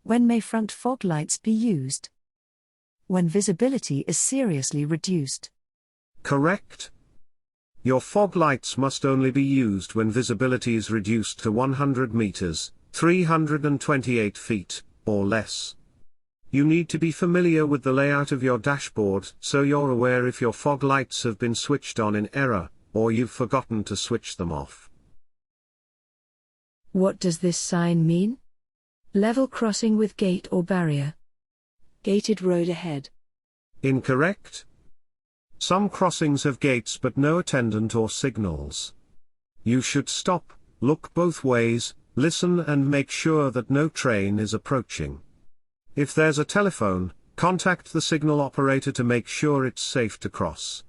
When may front fog lights be used? When visibility is seriously reduced. Correct. Your fog lights must only be used when visibility is reduced to 100 meters, 328 feet, or less. You need to be familiar with the layout of your dashboard so you're aware if your fog lights have been switched on in error, or you've forgotten to switch them off. What does this sign mean? Level crossing with gate or barrier. Gated road ahead. Incorrect. Some crossings have gates but no attendant or signals. You should stop, look both ways, listen and make sure that no train is approaching. If there's a telephone, contact the signal operator to make sure it's safe to cross.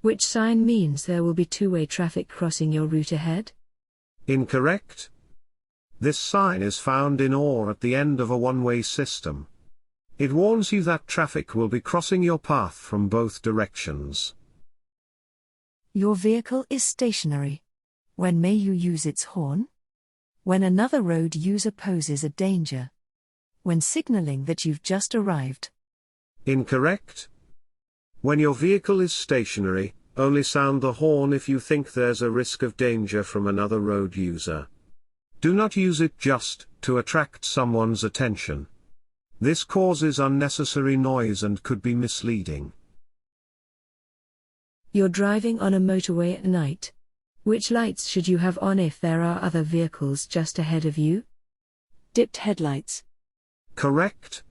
Which sign means there will be two-way traffic crossing your route ahead? Incorrect. This sign is found in or at the end of a one-way system. It warns you that traffic will be crossing your path from both directions. Your vehicle is stationary. When may you use its horn? When another road user poses a danger. When signaling that you've just arrived. Incorrect. When your vehicle is stationary, only sound the horn if you think there's a risk of danger from another road user. Do not use it just to attract someone's attention. This causes unnecessary noise and could be misleading. You're driving on a motorway at night. Which lights should you have on if there are other vehicles just ahead of you? Dipped headlights. Correct.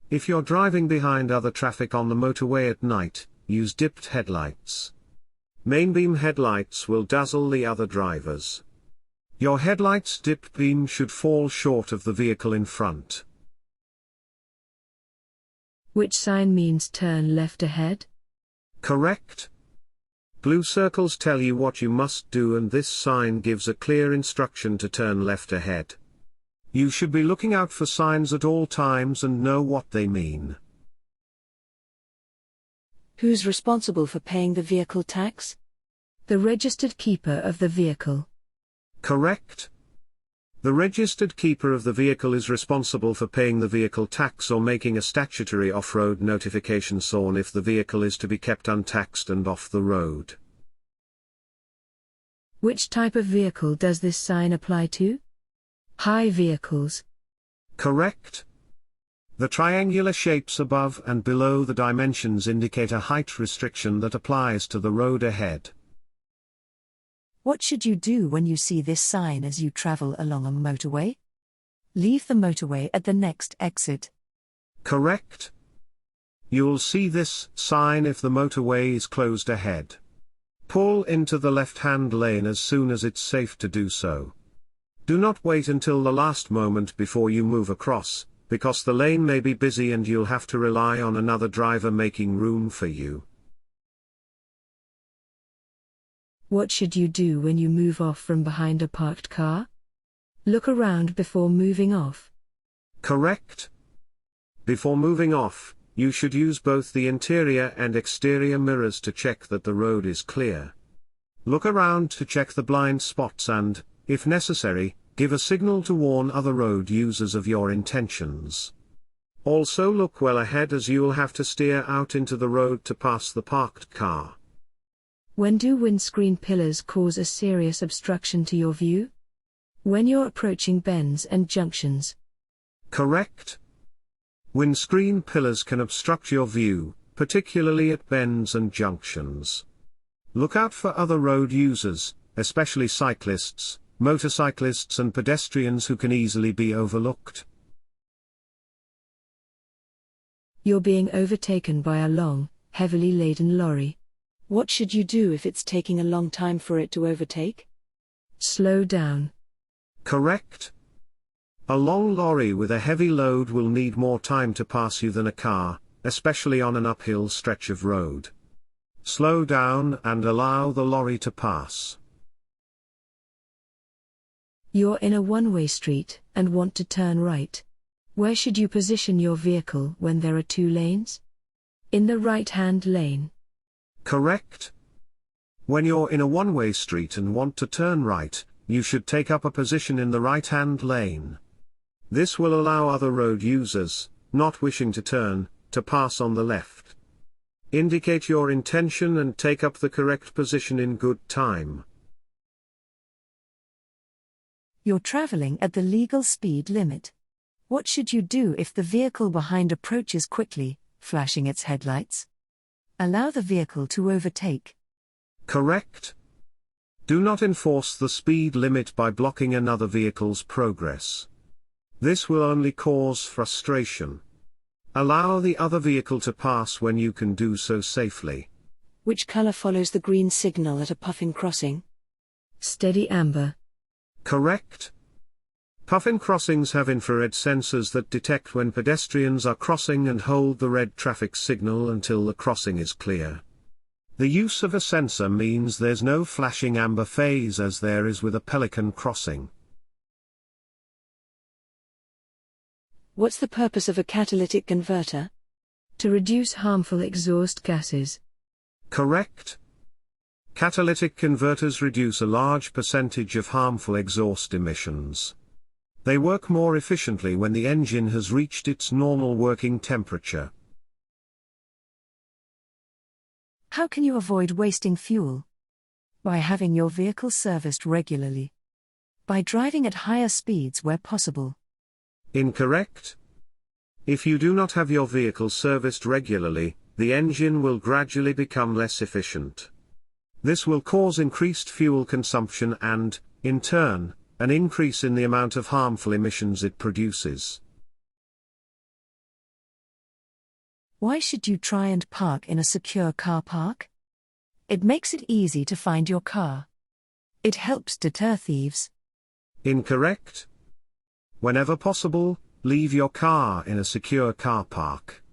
If you're driving behind other traffic on the motorway at night, use dipped headlights. Main beam headlights will dazzle the other drivers. Your headlights' dipped beam should fall short of the vehicle in front. Which sign means turn left ahead? Correct. Blue circles tell you what you must do and this sign gives a clear instruction to turn left ahead. You should be looking out for signs at all times and know what they mean. Who's responsible for paying the vehicle tax? The registered keeper of the vehicle. Correct. The registered keeper of the vehicle is responsible for paying the vehicle tax or making a statutory off-road notification SON if the vehicle is to be kept untaxed and off the road. Which type of vehicle does this sign apply to? High vehicles. Correct. The triangular shapes above and below the dimensions indicate a height restriction that applies to the road ahead. What should you do when you see this sign as you travel along a motorway? Leave the motorway at the next exit. Correct. You'll see this sign if the motorway is closed ahead. Pull into the left-hand lane as soon as it's safe to do so. Do not wait until the last moment before you move across, because the lane may be busy and you'll have to rely on another driver making room for you. What should you do when you move off from behind a parked car? Look around before moving off. Correct. Before moving off, you should use both the interior and exterior mirrors to check that the road is clear. Look around to check the blind spots and, if necessary, give a signal to warn other road users of your intentions. Also look well ahead as you'll have to steer out into the road to pass the parked car. When do windscreen pillars cause a serious obstruction to your view? When you're approaching bends and junctions. Correct. Windscreen pillars can obstruct your view, particularly at bends and junctions. Look out for other road users, especially cyclists, motorcyclists and pedestrians who can easily be overlooked. You're being overtaken by a long, heavily laden lorry. What should you do if it's taking a long time for it to overtake? Slow down. Correct. A long lorry with a heavy load will need more time to pass you than a car, especially on an uphill stretch of road. Slow down and allow the lorry to pass. You're in a one-way street and want to turn right. Where should you position your vehicle when there are two lanes? In the right-hand lane. Correct. When you're in a one-way street and want to turn right, you should take up a position in the right-hand lane. This will allow other road users, not wishing to turn, to pass on the left. Indicate your intention and take up the correct position in good time. You're traveling at the legal speed limit. What should you do if the vehicle behind approaches quickly, flashing its headlights? Allow the vehicle to overtake. Correct. Do not enforce the speed limit by blocking another vehicle's progress. This will only cause frustration. Allow the other vehicle to pass when you can do so safely. Which color follows the green signal at a puffin crossing? Steady amber. Correct. Puffin crossings have infrared sensors that detect when pedestrians are crossing and hold the red traffic signal until the crossing is clear. The use of a sensor means there's no flashing amber phase as there is with a pelican crossing. What's the purpose of a catalytic converter? To reduce harmful exhaust gases. Correct. Catalytic converters reduce a large percentage of harmful exhaust emissions. They work more efficiently when the engine has reached its normal working temperature. How can you avoid wasting fuel? By having your vehicle serviced regularly. By driving at higher speeds where possible. Incorrect. If you do not have your vehicle serviced regularly, the engine will gradually become less efficient. This will cause increased fuel consumption and, in turn, an increase in the amount of harmful emissions it produces. Why should you try and park in a secure car park? It makes it easy to find your car. It helps deter thieves. Incorrect. Whenever possible, leave your car in a secure car park.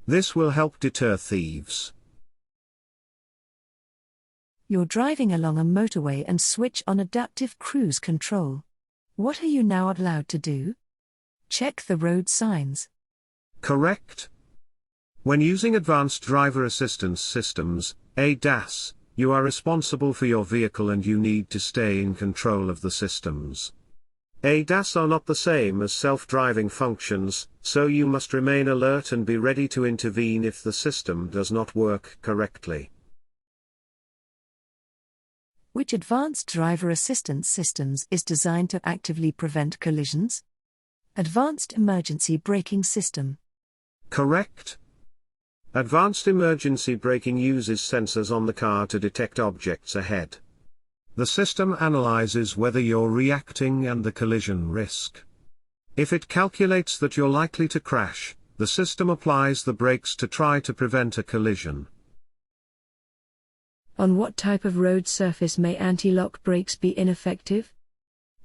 This will help deter thieves. You're driving along a motorway and switch on adaptive cruise control. What are you now allowed to do? Check the road signs. Correct. When using advanced driver assistance systems, ADAS, you are responsible for your vehicle and you need to stay in control of the systems. ADAS are not the same as self-driving functions, so you must remain alert and be ready to intervene if the system does not work correctly. Which advanced driver assistance systems is designed to actively prevent collisions? Advanced Emergency Braking System. Correct. Advanced emergency braking uses sensors on the car to detect objects ahead. The system analyzes whether you're reacting and the collision risk. If it calculates that you're likely to crash, the system applies the brakes to try to prevent a collision. On what type of road surface may anti-lock brakes be ineffective?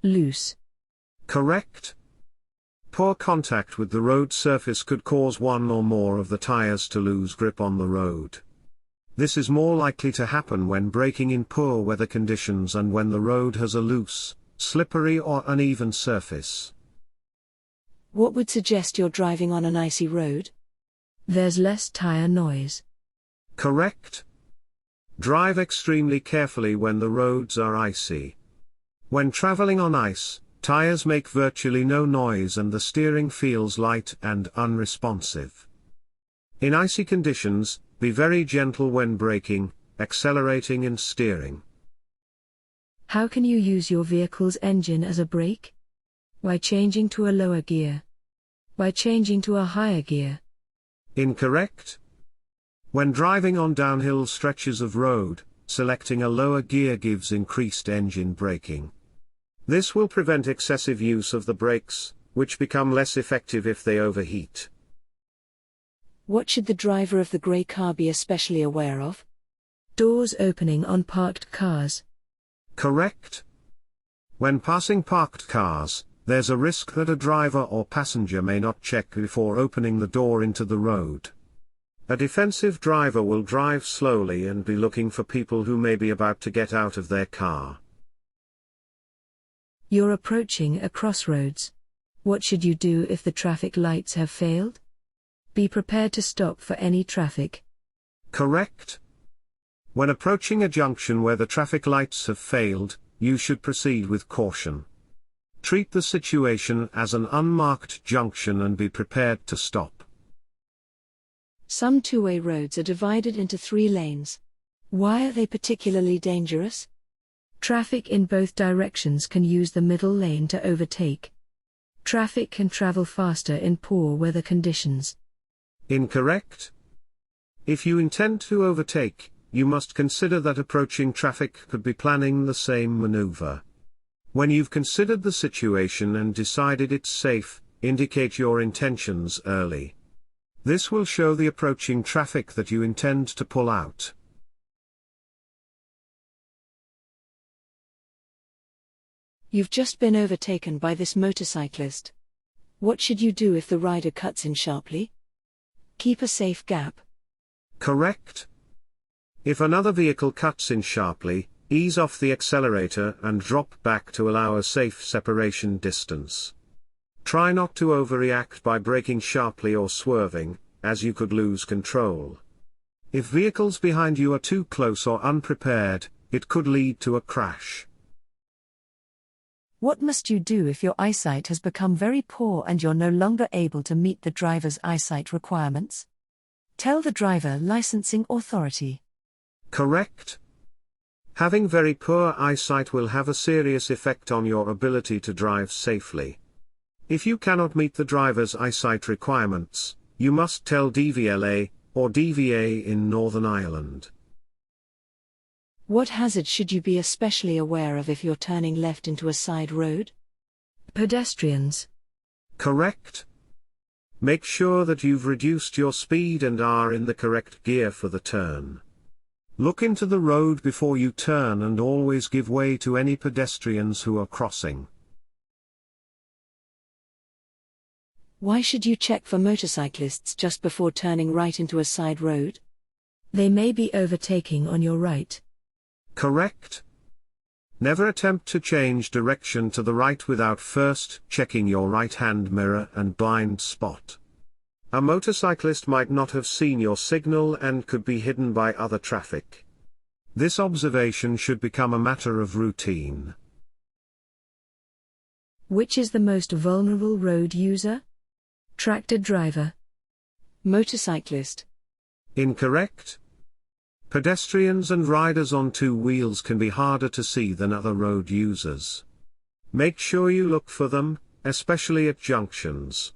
Loose. Correct. Poor contact with the road surface could cause one or more of the tires to lose grip on the road. This is more likely to happen when braking in poor weather conditions and when the road has a loose, slippery or uneven surface. What would suggest you're driving on an icy road? There's less tire noise. Correct. Drive extremely carefully when the roads are icy. When traveling on ice, tires make virtually no noise and the steering feels light and unresponsive. In icy conditions, be very gentle when braking, accelerating and steering. How can you use your vehicle's engine as a brake? By changing to a lower gear. By changing to a higher gear. Incorrect. When driving on downhill stretches of road, selecting a lower gear gives increased engine braking. This will prevent excessive use of the brakes, which become less effective if they overheat. What should the driver of the grey car be especially aware of? Doors opening on parked cars. Correct. When passing parked cars, there's a risk that a driver or passenger may not check before opening the door into the road. A defensive driver will drive slowly and be looking for people who may be about to get out of their car. You're approaching a crossroads. What should you do if the traffic lights have failed? Be prepared to stop for any traffic. Correct. When approaching a junction where the traffic lights have failed, you should proceed with caution. Treat the situation as an unmarked junction and be prepared to stop. Some two-way roads are divided into 3 lanes. Why are they particularly dangerous? Traffic in both directions can use the middle lane to overtake. Traffic can travel faster in poor weather conditions. Incorrect. If you intend to overtake, you must consider that approaching traffic could be planning the same maneuver. When you've considered the situation and decided it's safe, indicate your intentions early. This will show the approaching traffic that you intend to pull out. You've just been overtaken by this motorcyclist. What should you do if the rider cuts in sharply? Keep a safe gap. Correct. If another vehicle cuts in sharply, ease off the accelerator and drop back to allow a safe separation distance. Try not to overreact by braking sharply or swerving, as you could lose control. If vehicles behind you are too close or unprepared, it could lead to a crash. What must you do if your eyesight has become very poor and you're no longer able to meet the driver's eyesight requirements? Tell the driver licensing authority. Correct. Having very poor eyesight will have a serious effect on your ability to drive safely. If you cannot meet the driver's eyesight requirements, you must tell DVLA, or DVA in Northern Ireland. What hazards should you be especially aware of if you're turning left into a side road? Pedestrians. Correct. Make sure that you've reduced your speed and are in the correct gear for the turn. Look into the road before you turn and always give way to any pedestrians who are crossing. Why should you check for motorcyclists just before turning right into a side road? They may be overtaking on your right. Correct. Never attempt to change direction to the right without first checking your right-hand mirror and blind spot. A motorcyclist might not have seen your signal and could be hidden by other traffic. This observation should become a matter of routine. Which is the most vulnerable road user? Tractor driver. Motorcyclist. Incorrect. Pedestrians and riders on 2 wheels can be harder to see than other road users. Make sure you look for them, especially at junctions.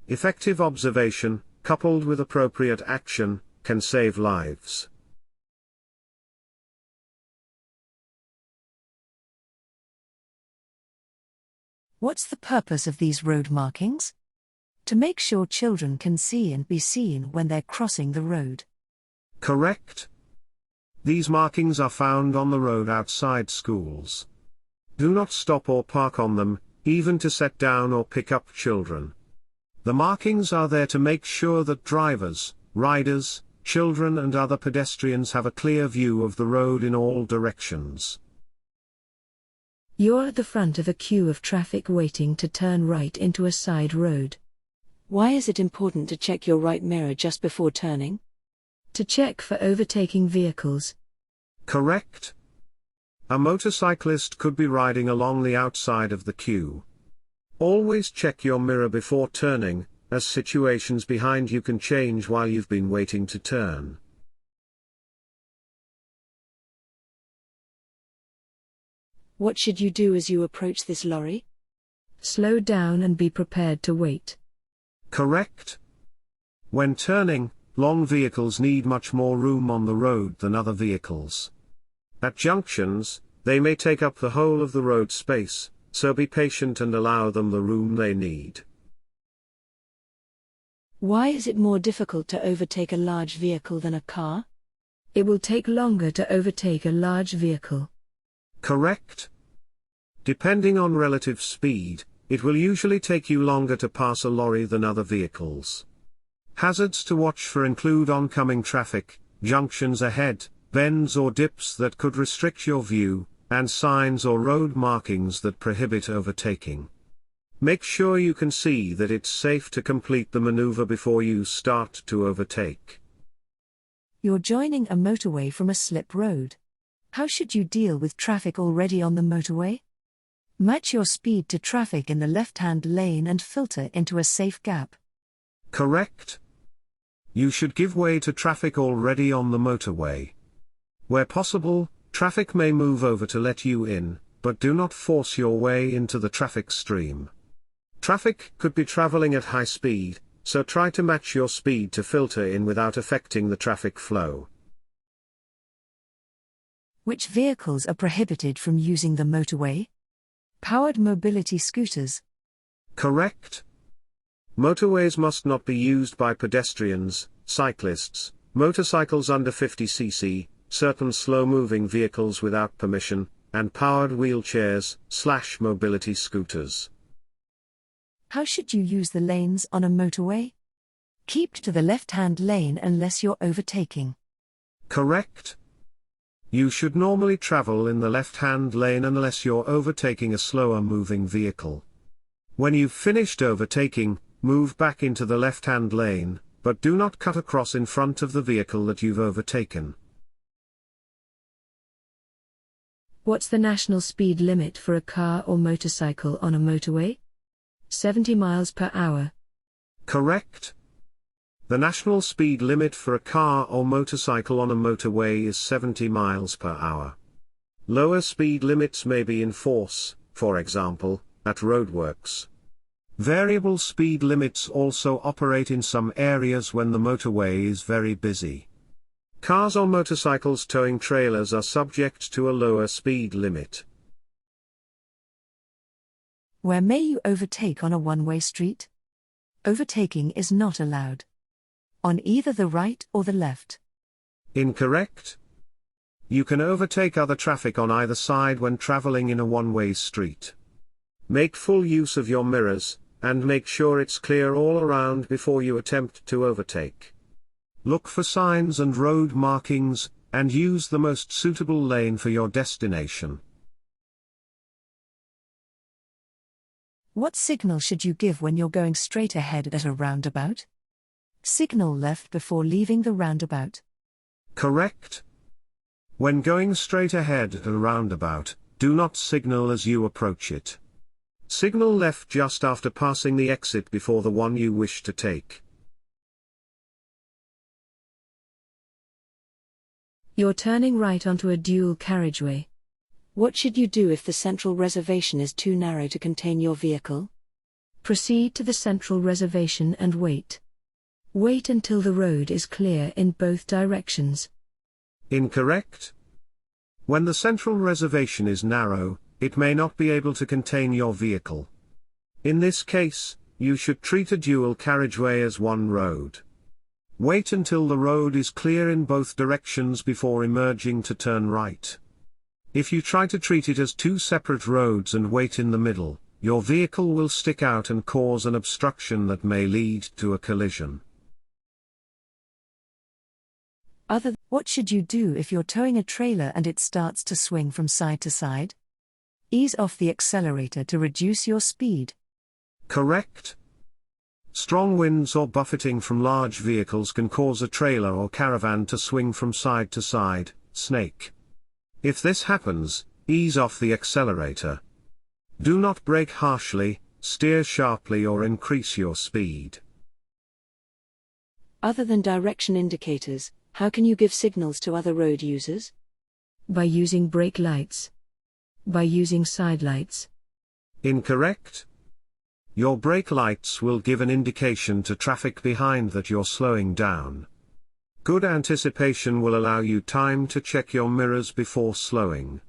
Effective observation, coupled with appropriate action, can save lives. What's the purpose of these road markings? To make sure children can see and be seen when they're crossing the road. Correct. These markings are found on the road outside schools. Do not stop or park on them, even to set down or pick up children. The markings are there to make sure that drivers, riders, children and other pedestrians have a clear view of the road in all directions. You're at the front of a queue of traffic waiting to turn right into a side road. Why is it important to check your right mirror just before turning? To check for overtaking vehicles. Correct. A motorcyclist could be riding along the outside of the queue. Always check your mirror before turning, as situations behind you can change while you've been waiting to turn. What should you do as you approach this lorry? Slow down and be prepared to wait. Correct. When turning, long vehicles need much more room on the road than other vehicles. At junctions, they may take up the whole of the road space, so be patient and allow them the room they need. Why is it more difficult to overtake a large vehicle than a car? It will take longer to overtake a large vehicle. Correct. Depending on relative speed, it will usually take you longer to pass a lorry than other vehicles. Hazards to watch for include oncoming traffic, junctions ahead, bends or dips that could restrict your view, and signs or road markings that prohibit overtaking. Make sure you can see that it's safe to complete the maneuver before you start to overtake. You're joining a motorway from a slip road. How should you deal with traffic already on the motorway? Match your speed to traffic in the left-hand lane and filter into a safe gap. Correct. You should give way to traffic already on the motorway. Where possible, traffic may move over to let you in, but do not force your way into the traffic stream. Traffic could be traveling at high speed, so try to match your speed to filter in without affecting the traffic flow. Which vehicles are prohibited from using the motorway? Powered mobility scooters. Correct. Motorways must not be used by pedestrians, cyclists, motorcycles under 50 cc, certain slow-moving vehicles without permission, and powered wheelchairs/mobility scooters. How should you use the lanes on a motorway? Keep to the left-hand lane unless you're overtaking. Correct. You should normally travel in the left-hand lane unless you're overtaking a slower-moving vehicle. When you've finished overtaking, move back into the left-hand lane, but do not cut across in front of the vehicle that you've overtaken. What's the national speed limit for a car or motorcycle on a motorway? 70 miles per hour. Correct. The national speed limit for a car or motorcycle on a motorway is 70 miles per hour. Lower speed limits may be in force, for example, at roadworks. Variable speed limits also operate in some areas when the motorway is very busy. Cars or motorcycles towing trailers are subject to a lower speed limit. Where may you overtake on a one-way street? Overtaking is not allowed. On either the right or the left. Incorrect. You can overtake other traffic on either side when traveling in a one-way street. Make full use of your mirrors, and make sure it's clear all around before you attempt to overtake. Look for signs and road markings, and use the most suitable lane for your destination. What signal should you give when you're going straight ahead at a roundabout? Signal left before leaving the roundabout. Correct. When going straight ahead at a roundabout, do not signal as you approach it. Signal left just after passing the exit before the one you wish to take. You're turning right onto a dual carriageway. What should you do if the central reservation is too narrow to contain your vehicle? Proceed to the central reservation and wait. Wait until the road is clear in both directions. Incorrect. When the central reservation is narrow, it may not be able to contain your vehicle. In this case, you should treat a dual carriageway as one road. Wait until the road is clear in both directions before emerging to turn right. If you try to treat it as two separate roads and wait in the middle, your vehicle will stick out and cause an obstruction that may lead to a collision. What should you do if you're towing a trailer and it starts to swing from side to side? Ease off the accelerator to reduce your speed. Correct. Strong winds or buffeting from large vehicles can cause a trailer or caravan to swing from side to side, snake. If this happens, ease off the accelerator. Do not brake harshly, steer sharply or increase your speed. Other than direction indicators, how can you give signals to other road users? By using brake lights. By using side lights. Incorrect. Your brake lights will give an indication to traffic behind that you're slowing down. Good anticipation will allow you time to check your mirrors before slowing.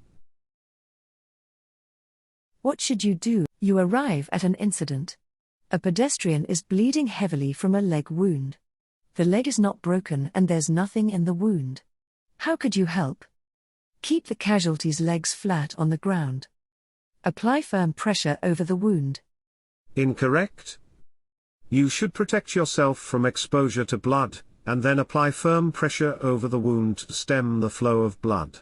What should you do? You arrive at an incident. A pedestrian is bleeding heavily from a leg wound. The leg is not broken and there's nothing in the wound. How could you help? Keep the casualty's legs flat on the ground. Apply firm pressure over the wound. Incorrect. You should protect yourself from exposure to blood, and then apply firm pressure over the wound to stem the flow of blood.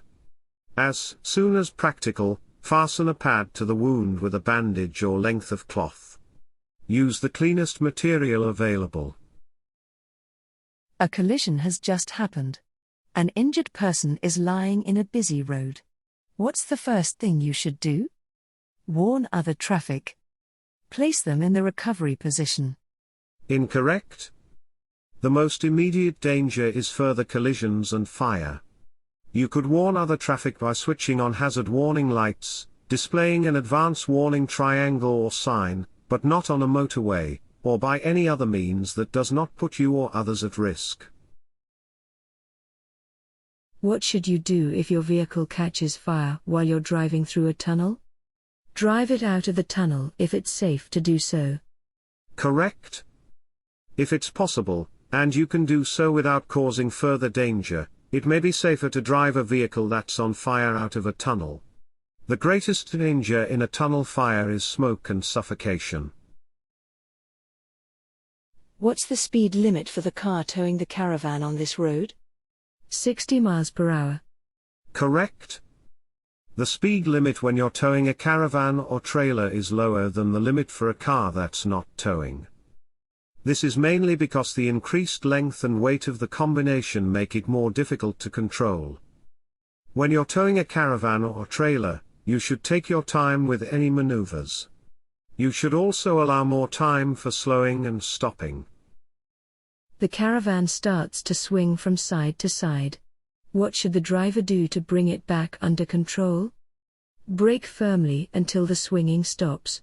As soon as practical, fasten a pad to the wound with a bandage or length of cloth. Use the cleanest material available. A collision has just happened. An injured person is lying in a busy road. What's the first thing you should do? Warn other traffic. Place them in the recovery position. Incorrect. The most immediate danger is further collisions and fire. You could warn other traffic by switching on hazard warning lights, displaying an advance warning triangle or sign, but not on a motorway, or by any other means that does not put you or others at risk. What should you do if your vehicle catches fire while you're driving through a tunnel? Drive it out of the tunnel if it's safe to do so. Correct. If it's possible, and you can do so without causing further danger, it may be safer to drive a vehicle that's on fire out of a tunnel. The greatest danger in a tunnel fire is smoke and suffocation. What's the speed limit for the car towing the caravan on this road? 60 miles per hour. Correct. The speed limit when you're towing a caravan or trailer is lower than the limit for a car that's not towing. This is mainly because the increased length and weight of the combination make it more difficult to control. When you're towing a caravan or trailer, you should take your time with any maneuvers. You should also allow more time for slowing and stopping. The caravan starts to swing from side to side. What should the driver do to bring it back under control? Brake firmly until the swinging stops.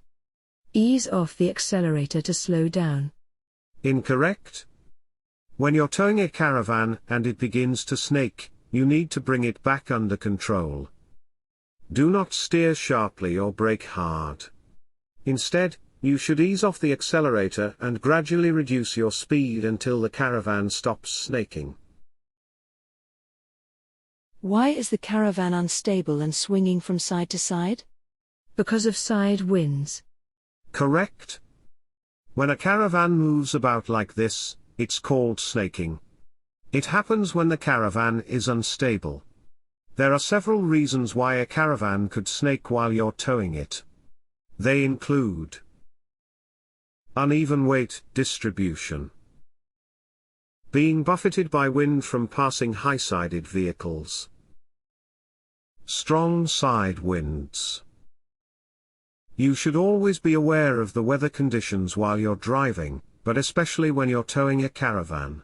Ease off the accelerator to slow down. Incorrect. When you're towing a caravan and it begins to snake, you need to bring it back under control. Do not steer sharply or brake hard. Instead, you should ease off the accelerator and gradually reduce your speed until the caravan stops snaking. Why is the caravan unstable and swinging from side to side? Because of side winds. Correct. When a caravan moves about like this, it's called snaking. It happens when the caravan is unstable. There are several reasons why a caravan could snake while you're towing it. They include uneven weight distribution, being buffeted by wind from passing high-sided vehicles, strong side winds. You should always be aware of the weather conditions while you're driving, but especially when you're towing a caravan.